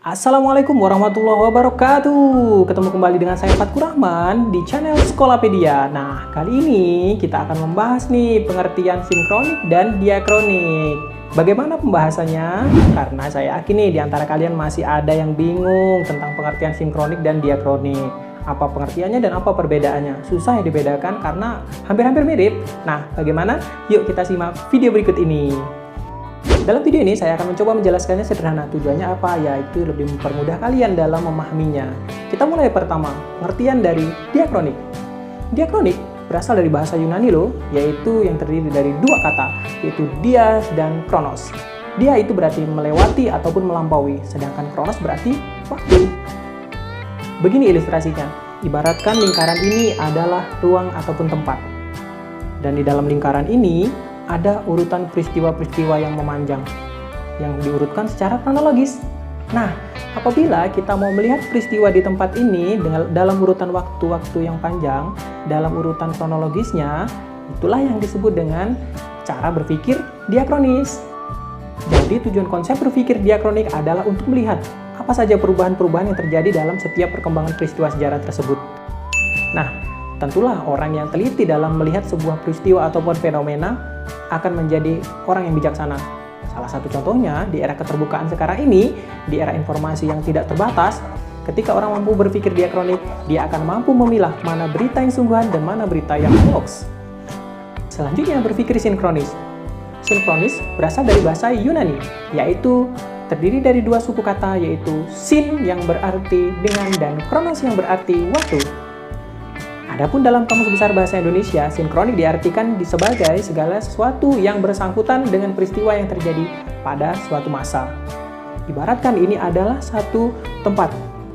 Assalamualaikum warahmatullahi wabarakatuh. Ketemu kembali dengan saya Fatkur Rahman di channel Skolapedia. Nah, kali ini kita akan membahas nih pengertian sinkronik dan diakronik. Bagaimana pembahasannya? Karena saya yakin nih di antara kalian masih ada yang bingung tentang pengertian sinkronik dan diakronik. Apa pengertiannya dan apa perbedaannya? Susah ya dibedakan karena hampir-hampir mirip. Nah, bagaimana? Yuk kita simak video berikut ini. Dalam video ini saya akan mencoba menjelaskannya sederhana. Tujuannya apa? Yaitu lebih mempermudah kalian dalam memahaminya. Kita mulai pertama, pengertian dari diakronik. Diakronik berasal dari bahasa Yunani loh, yaitu yang terdiri dari dua kata, yaitu dias dan kronos. Dia itu berarti melewati ataupun melampaui, sedangkan kronos berarti waktu. Begini ilustrasinya, ibaratkan lingkaran ini adalah ruang ataupun tempat. Dan di dalam lingkaran ini, ada urutan peristiwa-peristiwa yang memanjang, yang diurutkan secara kronologis. Nah, apabila kita mau melihat peristiwa di tempat ini dalam urutan waktu-waktu yang panjang, dalam urutan kronologisnya, itulah yang disebut dengan cara berpikir diakronis. Jadi tujuan konsep berpikir diakronik adalah untuk melihat apa saja perubahan-perubahan yang terjadi dalam setiap perkembangan peristiwa sejarah tersebut. Nah, tentulah orang yang teliti dalam melihat sebuah peristiwa ataupun fenomena akan menjadi orang yang bijaksana. Salah satu contohnya, di era keterbukaan sekarang ini, di era informasi yang tidak terbatas, ketika orang mampu berpikir diakronik, dia akan mampu memilah mana berita yang sungguhan dan mana berita yang hoax. Selanjutnya, berpikir sinkronis. Sinkronis berasal dari bahasa Yunani, yaitu terdiri dari dua suku kata, yaitu sin yang berarti dengan dan kronos yang berarti waktu. Adapun dalam Kamus Besar Bahasa Indonesia, sinkronik diartikan sebagai segala sesuatu yang bersangkutan dengan peristiwa yang terjadi pada suatu masa. Ibaratkan ini adalah satu tempat,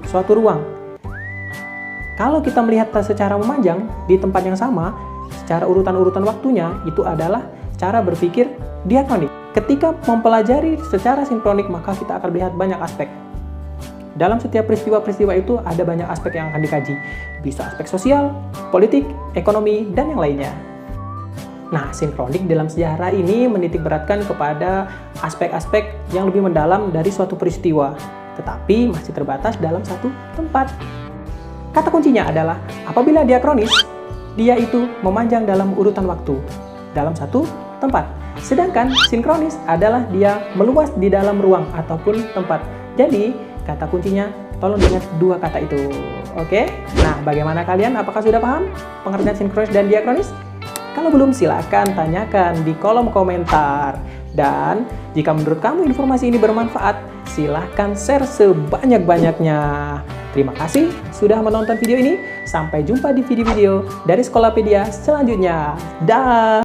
suatu ruang. Kalau kita melihat secara memanjang di tempat yang sama, secara urutan-urutan waktunya, itu adalah cara berpikir diakronik. Ketika mempelajari secara sinkronik, maka kita akan melihat banyak aspek. Dalam setiap peristiwa-peristiwa itu ada banyak aspek yang akan dikaji. Bisa aspek sosial, politik, ekonomi, dan yang lainnya. Nah, sinkronik dalam sejarah ini menitik beratkan kepada aspek-aspek yang lebih mendalam dari suatu peristiwa, tetapi masih terbatas dalam satu tempat. Kata kuncinya adalah, apabila diakronis, dia itu memanjang dalam urutan waktu, dalam satu tempat. Sedangkan sinkronis adalah dia meluas di dalam ruang ataupun tempat. Jadi, kata kuncinya, tolong ingat dua kata itu. Oke? Nah, bagaimana kalian? Apakah sudah paham pengertian sinkronis dan diakronis? Kalau belum, silakan tanyakan di kolom komentar. Dan jika menurut kamu informasi ini bermanfaat, silahkan share sebanyak-banyaknya. Terima kasih sudah menonton video ini. Sampai jumpa di video-video dari Skolapedia selanjutnya. Dah!